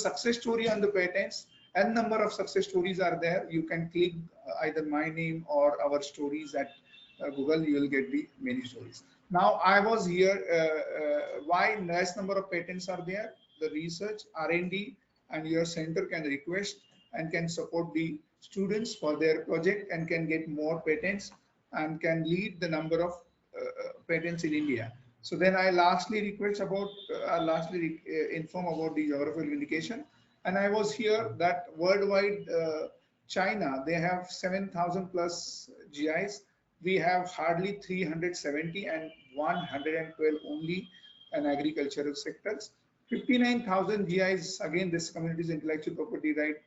success story on the patents. N number of success stories are there. You can click either my name or our stories at Google. You will get the many stories. Now I was here. Why less number of patents are there? The research, R&D, and your center can request and can support the students for their project and can get more patents and can lead the number of patents in India. So then I lastly request about, inform about the geographical indication. And I was here that worldwide, China, they have 7,000 plus GIs. We have hardly 370 and 112 only in agricultural sectors. 59,000 GIs, again, this community's intellectual property right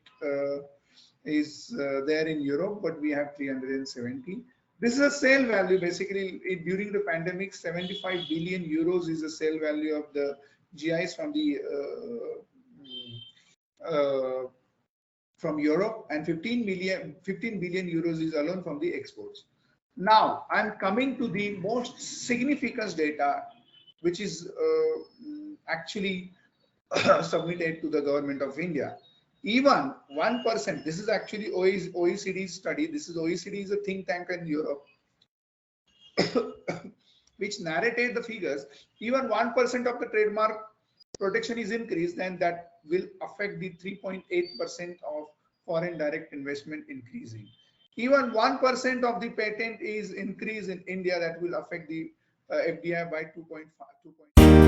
is there in Europe, but we have 370. This is a sale value. Basically, during the pandemic, 75 billion euros is the sale value of the GIs from Europe, and 15 billion euros is alone from the exports. Now, I'm coming to the most significant data, which is actually submitted to the government of India. Even 1%, this is actually OECD study. This is OECD is a think tank in Europe, which narrated the figures. Even 1% of the trademark protection is increased, then that will affect the 3.8% of foreign direct investment increasing. Even 1% of the patent is increased in India, that will affect the FDI by 2.5.